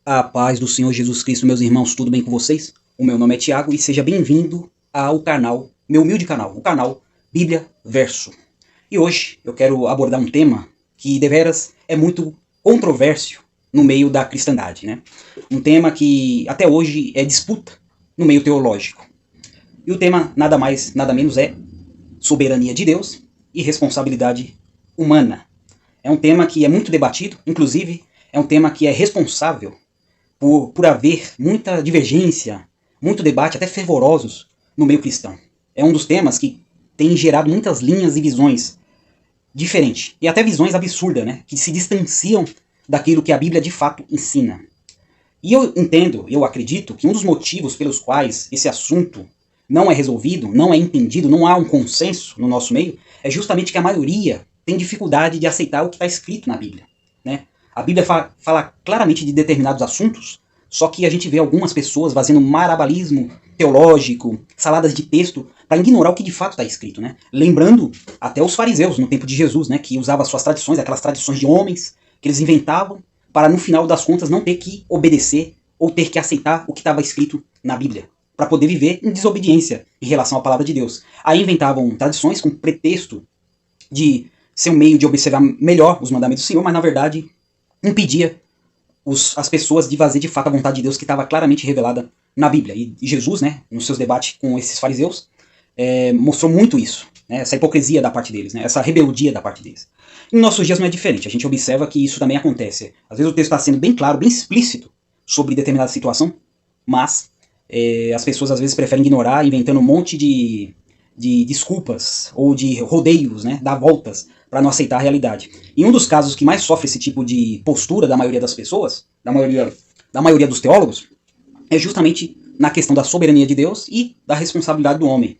A paz do Senhor Jesus Cristo, meus irmãos, tudo bem com vocês? O meu nome é Tiago e seja bem-vindo ao canal, meu humilde canal, o canal Bíblia Verso. E hoje eu quero abordar um tema que deveras é muito controvérsio no meio da cristandade, né? Um tema que até hoje é disputa no meio teológico. E o tema nada mais, nada menos é soberania de Deus e responsabilidade humana. É um tema que é muito debatido, inclusive é um tema que é responsável por haver muita divergência, muito debate, até fervorosos, no meio cristão. É um dos temas que tem gerado muitas linhas e visões diferentes, e até visões absurdas, né, que se distanciam daquilo que a Bíblia de fato ensina. E eu entendo, eu acredito, que um dos motivos pelos quais esse assunto não é resolvido, não é entendido, não há um consenso no nosso meio, é justamente que a maioria tem dificuldade de aceitar o que está escrito na Bíblia, né? A Bíblia fala claramente de determinados assuntos, só que a gente vê algumas pessoas fazendo marabalismo teológico, saladas de texto, para ignorar o que de fato está escrito, né? Lembrando até os fariseus no tempo de Jesus, né, que usavam suas tradições, aquelas tradições de homens que eles inventavam, para no final das contas não ter que obedecer ou ter que aceitar o que estava escrito na Bíblia, para poder viver em desobediência em relação à palavra de Deus. Aí inventavam tradições com pretexto de ser um meio de observar melhor os mandamentos do Senhor, mas na verdade impedia as pessoas de fazer de fato a vontade de Deus que estava claramente revelada na Bíblia. E Jesus, né, nos seus debates com esses fariseus, mostrou muito isso, né, essa hipocrisia da parte deles, né, essa rebeldia da parte deles. Em nossos dias não é diferente, a gente observa que isso também acontece. Às vezes o texto está sendo bem claro, bem explícito sobre determinada situação, mas as pessoas às vezes preferem ignorar, inventando um monte de desculpas ou de rodeios, né, dar voltas para não aceitar a realidade. E um dos casos que mais sofre esse tipo de postura da maioria das pessoas, da maioria dos teólogos, é justamente na questão da soberania de Deus e da responsabilidade do homem.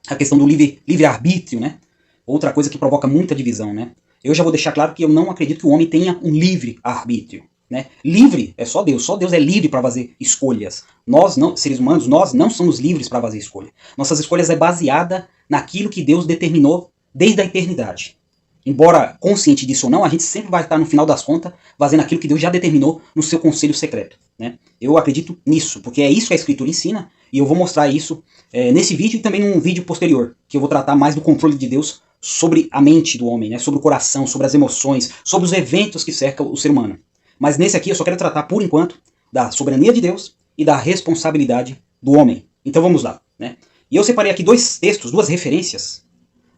A questão do livre-arbítrio, né? Outra coisa que provoca muita divisão, né? Eu já vou deixar claro que eu não acredito que o homem tenha um livre-arbítrio, né? Livre é só Deus é livre para fazer escolhas. Nós, não, seres humanos, nós não somos livres para fazer escolha. Nossas escolhas é baseada naquilo que Deus determinou desde a eternidade. Embora consciente disso ou não, a gente sempre vai estar, no final das contas, fazendo aquilo que Deus já determinou no seu conselho secreto, né? Eu acredito nisso, porque é isso que a Escritura ensina, e eu vou mostrar isso nesse vídeo e também num vídeo posterior, que eu vou tratar mais do controle de Deus sobre a mente do homem, né? Sobre o coração, sobre as emoções, sobre os eventos que cercam o ser humano. Mas nesse aqui eu só quero tratar, por enquanto, da soberania de Deus e da responsabilidade do homem. Então vamos lá, né? E eu separei aqui dois textos, duas referências,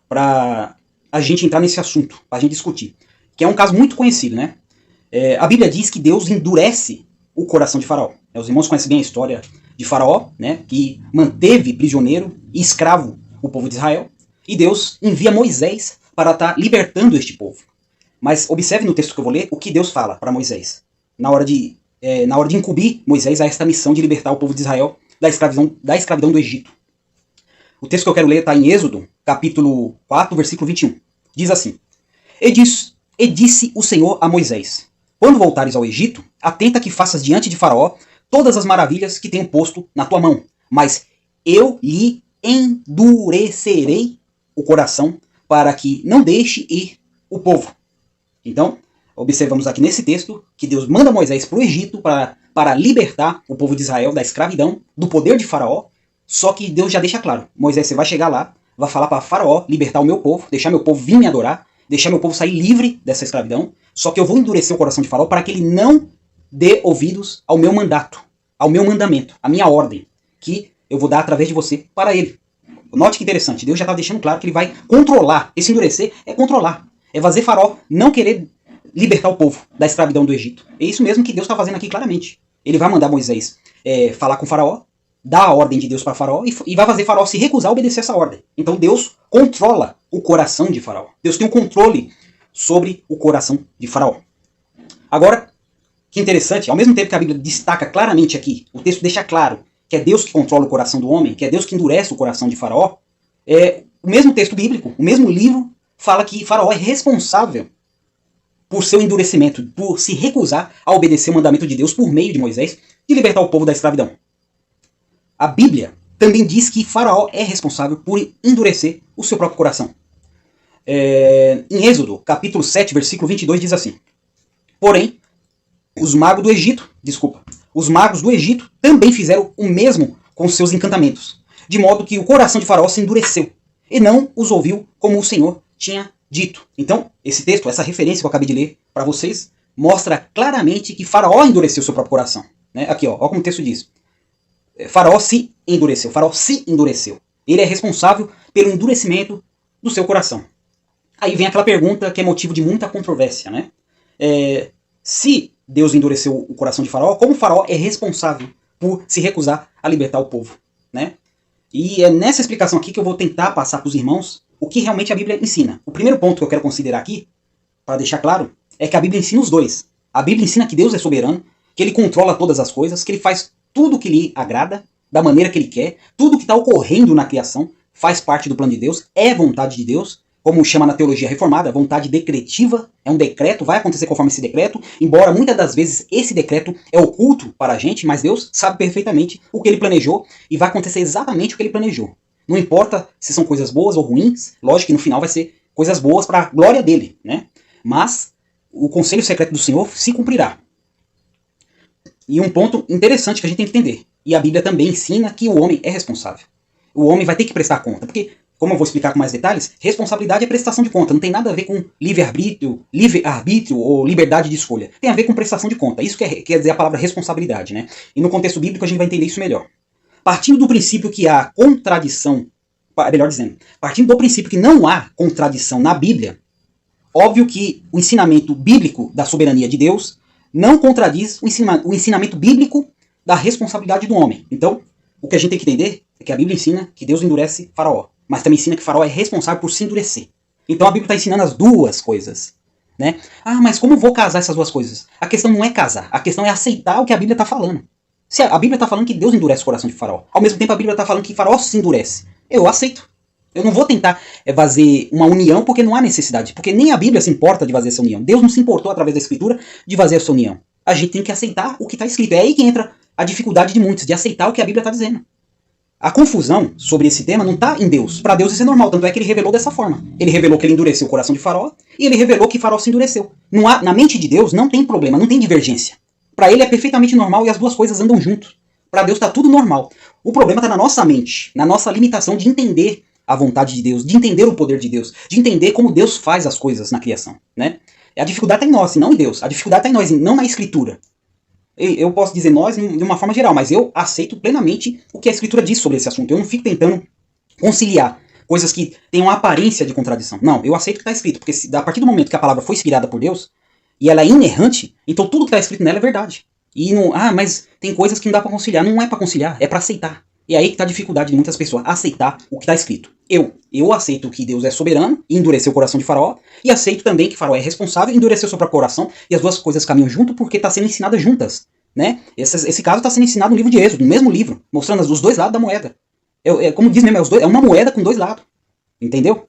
para a gente entrar nesse assunto, para a gente discutir. Que é um caso muito conhecido, né? A Bíblia diz que Deus endurece o coração de Faraó. Os irmãos conhecem bem a história de Faraó, né? Que manteve prisioneiro e escravo o povo de Israel. E Deus envia Moisés para estar libertando este povo. Mas observe no texto que eu vou ler o que Deus fala para Moisés. Na hora de incumbir Moisés a esta missão de libertar o povo de Israel da escravidão do Egito. O texto que eu quero ler está em Êxodo, capítulo 4, versículo 21. Diz assim: E disse o Senhor a Moisés: Quando voltares ao Egito, atenta que faças diante de Faraó todas as maravilhas que tenho posto na tua mão, mas eu lhe endurecerei o coração para que não deixe ir o povo. Então, observamos aqui nesse texto que Deus manda Moisés para o Egito para libertar o povo de Israel da escravidão, do poder de Faraó. Só que Deus já deixa claro: Moisés, você vai chegar lá, vai falar para Faraó libertar o meu povo, deixar meu povo vir me adorar, deixar meu povo sair livre dessa escravidão. Só que eu vou endurecer o coração de Faraó para que ele não dê ouvidos ao meu mandato, ao meu mandamento, à minha ordem, que eu vou dar através de você para ele. Note que interessante, Deus já está deixando claro que ele vai controlar. Esse endurecer é controlar. É fazer Faraó não querer libertar o povo da escravidão do Egito. É isso mesmo que Deus está fazendo aqui claramente. Ele vai mandar Moisés falar com Faraó, dar a ordem de Deus para Faraó e vai fazer Faraó se recusar a obedecer essa ordem. Então Deus controla o coração de Faraó. Deus tem um controle sobre o coração de Faraó. Agora, que interessante, ao mesmo tempo que a Bíblia destaca claramente aqui, o texto deixa claro que é Deus que controla o coração do homem, que é Deus que endurece o coração de Faraó, o mesmo texto bíblico, o mesmo livro, fala que Faraó é responsável por seu endurecimento, por se recusar a obedecer o mandamento de Deus por meio de Moisés, de libertar o povo da escravidão. A Bíblia também diz que Faraó é responsável por endurecer o seu próprio coração. Em Êxodo, capítulo 7, versículo 22, diz assim: Porém, Os magos do Egito, os magos do Egito também fizeram o mesmo com seus encantamentos, de modo que o coração de Faraó se endureceu e não os ouviu como o Senhor tinha dito. Então, esse texto, essa referência que eu acabei de ler para vocês, mostra claramente que Faraó endureceu seu próprio coração. Né? Aqui, ó como o texto diz. Faraó se endureceu. Ele é responsável pelo endurecimento do seu coração. Aí vem aquela pergunta que é motivo de muita controvérsia, né? Se Deus endureceu o coração de Faraó, como Faraó é responsável por se recusar a libertar o povo, né? E é nessa explicação aqui que eu vou tentar passar para os irmãos o que realmente a Bíblia ensina. O primeiro ponto que eu quero considerar aqui, para deixar claro, é que a Bíblia ensina os dois. A Bíblia ensina que Deus é soberano, que Ele controla todas as coisas, que Ele faz tudo o que lhe agrada, da maneira que Ele quer, tudo que está ocorrendo na criação faz parte do plano de Deus, é vontade de Deus, como chama na teologia reformada, vontade decretiva, é um decreto, vai acontecer conforme esse decreto, embora muitas das vezes esse decreto é oculto para a gente, mas Deus sabe perfeitamente o que Ele planejou e vai acontecer exatamente o que Ele planejou. Não importa se são coisas boas ou ruins, lógico que no final vai ser coisas boas para a glória dele, né? Mas o conselho secreto do Senhor se cumprirá. E um ponto interessante que a gente tem que entender, e a Bíblia também ensina que o homem é responsável. O homem vai ter que prestar conta, porque, como eu vou explicar com mais detalhes, responsabilidade é prestação de conta, não tem nada a ver com livre-arbítrio ou liberdade de escolha. Tem a ver com prestação de conta, isso quer dizer a palavra responsabilidade, né? E no contexto bíblico a gente vai entender isso melhor. Partindo do princípio que há contradição, melhor dizendo, partindo do princípio que não há contradição na Bíblia, óbvio que o ensinamento bíblico da soberania de Deus não contradiz o ensinamento bíblico da responsabilidade do homem. Então, o que a gente tem que entender é que a Bíblia ensina que Deus endurece Faraó, mas também ensina que Faraó é responsável por se endurecer. Então a Bíblia está ensinando as duas coisas, né? Ah, mas como vou casar essas duas coisas? A questão não é casar, a questão é aceitar o que a Bíblia está falando. Se a Bíblia está falando que Deus endurece o coração de Faraó, ao mesmo tempo a Bíblia está falando que Faraó se endurece, eu aceito. Eu não vou tentar fazer uma união porque não há necessidade, porque nem a Bíblia se importa de fazer essa união. Deus não se importou através da Escritura de fazer essa união. A gente tem que aceitar o que está escrito. É aí que entra a dificuldade de muitos, de aceitar o que a Bíblia está dizendo. A confusão sobre esse tema não está em Deus. Para Deus isso é normal, tanto é que ele revelou dessa forma. Ele revelou que ele endureceu o coração de Faraó e ele revelou que Faraó se endureceu. Na mente de Deus não tem problema, não tem divergência. Para ele é perfeitamente normal e as duas coisas andam juntos. Para Deus está tudo normal. O problema está na nossa mente, na nossa limitação de entender a vontade de Deus, de entender o poder de Deus, de entender como Deus faz as coisas na criação, né? A dificuldade está em nós, e não em Deus. A dificuldade está em nós, não na Escritura. Eu posso dizer nós de uma forma geral, mas eu aceito plenamente o que a Escritura diz sobre esse assunto. Eu não fico tentando conciliar coisas que têm uma aparência de contradição. Não, eu aceito o que está escrito, porque a partir do momento que a palavra foi inspirada por Deus, e ela é inerrante, então tudo que está escrito nela é verdade. E não, mas tem coisas que não dá para conciliar. Não é para conciliar, é para aceitar. E aí que está a dificuldade de muitas pessoas, aceitar o que está escrito. Eu aceito que Deus é soberano e endureceu o coração de Faraó, e aceito também que Faraó é responsável e endureceu o seu próprio coração, e as duas coisas caminham junto porque está sendo ensinadas juntas. Né? Esse caso está sendo ensinado no livro de Êxodo, no mesmo livro, mostrando os dois lados da moeda. Como diz mesmo, é uma moeda com dois lados. Entendeu?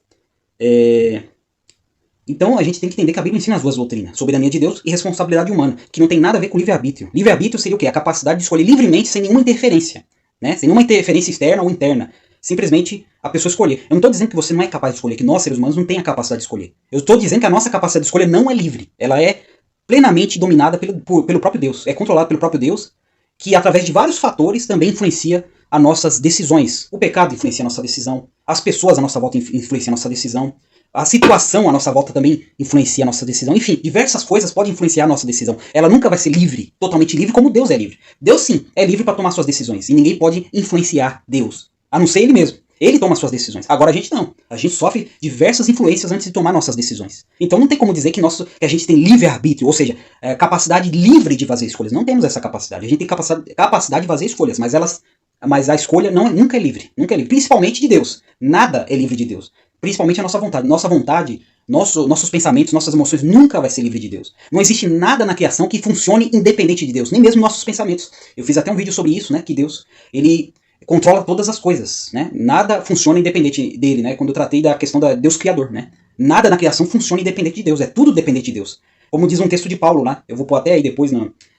Então a gente tem que entender que a Bíblia ensina as duas doutrinas, soberania de Deus e responsabilidade humana, que não tem nada a ver com livre-arbítrio. Livre-arbítrio seria o quê? A capacidade de escolher livremente, sem nenhuma interferência. Né? Sem nenhuma interferência externa ou interna. Simplesmente a pessoa escolher. Eu não estou dizendo que você não é capaz de escolher, que nós, seres humanos, não temos a capacidade de escolher. Eu estou dizendo que a nossa capacidade de escolha não é livre. Ela é plenamente dominada pelo próprio Deus. É controlada pelo próprio Deus, que através de vários fatores também influencia as nossas decisões. O pecado influencia a nossa decisão. As pessoas à nossa volta influenciam a nossa decisão. A situação à nossa volta também influencia a nossa decisão. Enfim, diversas coisas podem influenciar a nossa decisão. Ela nunca vai ser livre, totalmente livre, como Deus é livre. Deus, sim, é livre para tomar suas decisões. E ninguém pode influenciar Deus, a não ser Ele mesmo. Ele toma suas decisões. Agora a gente não. A gente sofre diversas influências antes de tomar nossas decisões. Então não tem como dizer que a gente tem livre-arbítrio, ou seja, capacidade livre de fazer escolhas. Não temos essa capacidade. A gente tem capacidade de fazer escolhas, mas a escolha nunca é livre. Nunca é livre. Principalmente de Deus. Nada é livre de Deus. Principalmente a nossa vontade. Nossa vontade, nossos pensamentos, nossas emoções nunca vai ser livre de Deus. Não existe nada na criação que funcione independente de Deus. Nem mesmo nossos pensamentos. Eu fiz até um vídeo sobre isso, né? Que Deus, ele controla todas as coisas, né? Nada funciona independente dele, né? Quando eu tratei da questão da Deus Criador, né? Nada na criação funciona independente de Deus. É tudo dependente de Deus. Como diz um texto de Paulo lá. Eu vou pôr até aí depois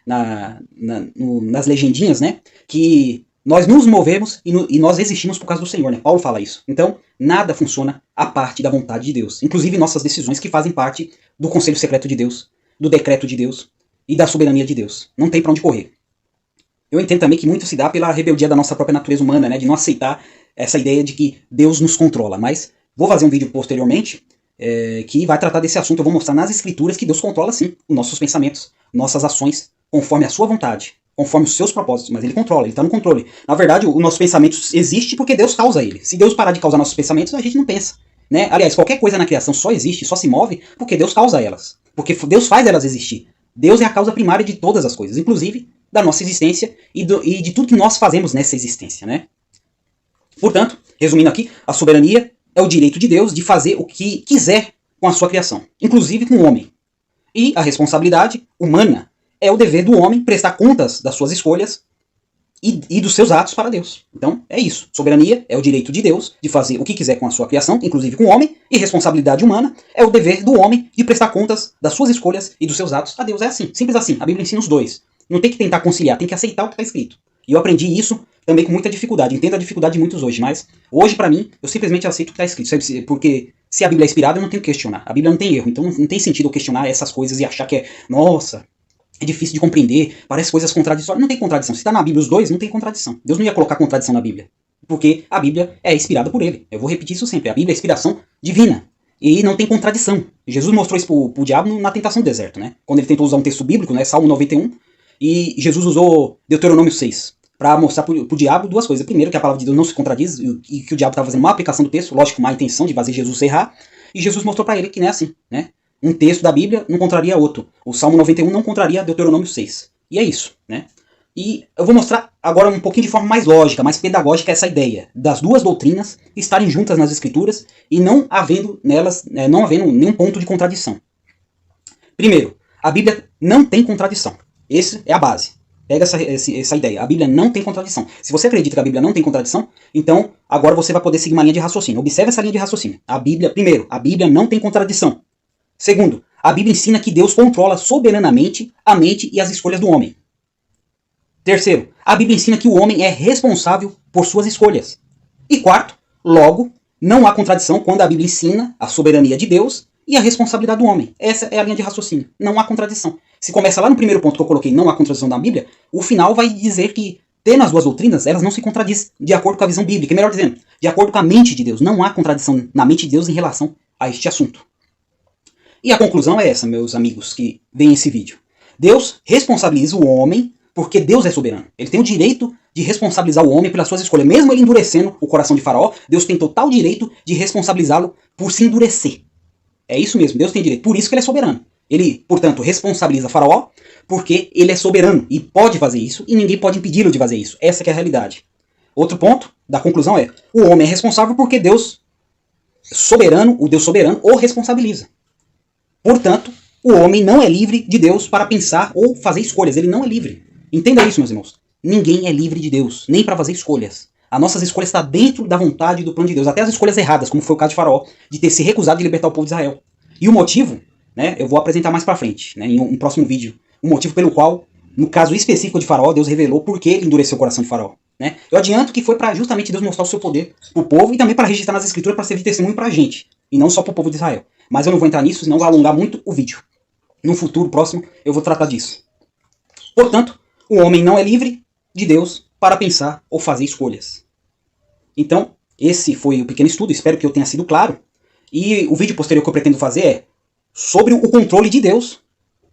nas legendinhas, né? Que nós nos movemos e nós existimos por causa do Senhor, né? Paulo fala isso. Então, nada funciona à parte da vontade de Deus. Inclusive nossas decisões que fazem parte do conselho secreto de Deus, do decreto de Deus. e da soberania de Deus. Não tem pra onde correr. Eu entendo também que muito se dá pela rebeldia da nossa própria natureza humana, né, de não aceitar essa ideia de que Deus nos controla. Mas vou fazer um vídeo posteriormente que vai tratar desse assunto. Eu vou mostrar nas escrituras que Deus controla sim os nossos pensamentos, nossas ações, conforme a sua vontade, conforme os seus propósitos, mas ele controla, ele está no controle. Na verdade, o nosso pensamento existe porque Deus causa ele. Se Deus parar de causar nossos pensamentos, a gente não pensa. Né? Aliás, qualquer coisa na criação só existe, só se move porque Deus causa elas. Porque Deus faz elas existir. Deus é a causa primária de todas as coisas, inclusive da nossa existência e de tudo que nós fazemos nessa existência. Né? Portanto, resumindo aqui, a soberania é o direito de Deus de fazer o que quiser com a sua criação, inclusive com o homem. E a responsabilidade humana é o dever do homem prestar contas das suas escolhas e dos seus atos para Deus. Então, é isso. Soberania é o direito de Deus de fazer o que quiser com a sua criação, inclusive com o homem, e responsabilidade humana é o dever do homem de prestar contas das suas escolhas e dos seus atos a Deus. É assim, simples assim. A Bíblia ensina os dois. Não tem que tentar conciliar, tem que aceitar o que está escrito. E eu aprendi isso também com muita dificuldade. Entendo a dificuldade de muitos hoje, mas hoje, para mim, eu simplesmente aceito o que está escrito. Porque se a Bíblia é inspirada, eu não tenho que questionar. A Bíblia não tem erro, então não tem sentido eu questionar essas coisas e achar que é, nossa, é difícil de compreender, parece coisas contraditórias. Não tem contradição. Se está na Bíblia os dois, não tem contradição. Deus não ia colocar contradição na Bíblia. Porque a Bíblia é inspirada por ele. Eu vou repetir isso sempre. A Bíblia é inspiração divina. E não tem contradição. Jesus mostrou isso pro diabo na tentação do deserto, né? Quando ele tentou usar um texto bíblico, né? Salmo 91. E Jesus usou Deuteronômio 6. Para mostrar pro diabo duas coisas. Primeiro, que a palavra de Deus não se contradiz e que o diabo estava fazendo uma aplicação do texto, lógico, má intenção de fazer Jesus errar. E Jesus mostrou para ele que não é assim, né? Um texto da Bíblia não contraria outro. O Salmo 91 não contraria Deuteronômio 6. E é isso, né? E eu vou mostrar agora um pouquinho de forma mais lógica, mais pedagógica essa ideia das duas doutrinas estarem juntas nas Escrituras e não havendo nelas, não havendo nenhum ponto de contradição. Primeiro, a Bíblia não tem contradição. Essa é a base. Pega essa ideia. A Bíblia não tem contradição. Se você acredita que a Bíblia não tem contradição, então agora você vai poder seguir uma linha de raciocínio. Observe essa linha de raciocínio. Primeiro, a Bíblia não tem contradição. Segundo, a Bíblia ensina que Deus controla soberanamente a mente e as escolhas do homem. Terceiro, a Bíblia ensina que o homem é responsável por suas escolhas. E quarto, logo, não há contradição quando a Bíblia ensina a soberania de Deus e a responsabilidade do homem. Essa é a linha de raciocínio. Não há contradição. Se começa lá no primeiro ponto que eu coloquei, não há contradição da Bíblia, o final vai dizer que, tendo as duas doutrinas, elas não se contradizem de acordo com a visão bíblica. Melhor dizendo, de acordo com a mente de Deus. Não há contradição na mente de Deus em relação a este assunto. E a conclusão é essa, meus amigos que veem esse vídeo. Deus responsabiliza o homem porque Deus é soberano. Ele tem o direito de responsabilizar o homem pelas suas escolhas. Mesmo ele endurecendo o coração de Faraó, Deus tem total direito de responsabilizá-lo por se endurecer. É isso mesmo, Deus tem direito. Por isso que ele é soberano. Ele, portanto, responsabiliza Faraó porque ele é soberano e pode fazer isso e ninguém pode impedi-lo de fazer isso. Essa que é a realidade. Outro ponto da conclusão é, o homem é responsável porque Deus soberano, o Deus soberano, o responsabiliza. Portanto, o homem não é livre de Deus para pensar ou fazer escolhas. Ele não é livre. Entenda isso, meus irmãos. Ninguém é livre de Deus, nem para fazer escolhas. As nossas escolhas estão dentro da vontade e do plano de Deus. Até as escolhas erradas, como foi o caso de Faraó, de ter se recusado de libertar o povo de Israel. E o motivo, né, eu vou apresentar mais para frente, né, em um próximo vídeo. O motivo pelo qual, no caso específico de Faraó, Deus revelou por que ele endureceu o coração de Faraó. Né? Eu adianto que foi para justamente Deus mostrar o seu poder para o povo e também para registrar nas escrituras para servir de testemunho para a gente. E não só para o povo de Israel. Mas eu não vou entrar nisso, senão vai alongar muito o vídeo. No futuro próximo eu vou tratar disso. Portanto, o homem não é livre de Deus para pensar ou fazer escolhas. Então, esse foi o pequeno estudo, espero que eu tenha sido claro. E o vídeo posterior que eu pretendo fazer é sobre o controle de Deus.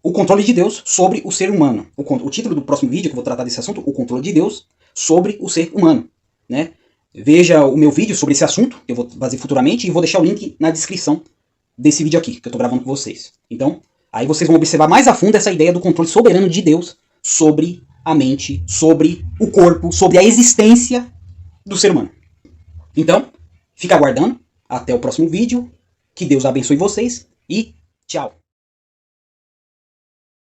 O controle de Deus sobre o ser humano. O título do próximo vídeo que eu vou tratar desse assunto, o controle de Deus sobre o ser humano. Né? Veja o meu vídeo sobre esse assunto, que eu vou fazer futuramente, e vou deixar o link na descrição desse vídeo aqui, que eu estou gravando com vocês. Então, aí vocês vão observar mais a fundo essa ideia do controle soberano de Deus sobre a mente, sobre o corpo, sobre a existência do ser humano. Então, fica aguardando. Até o próximo vídeo. Que Deus abençoe vocês e tchau.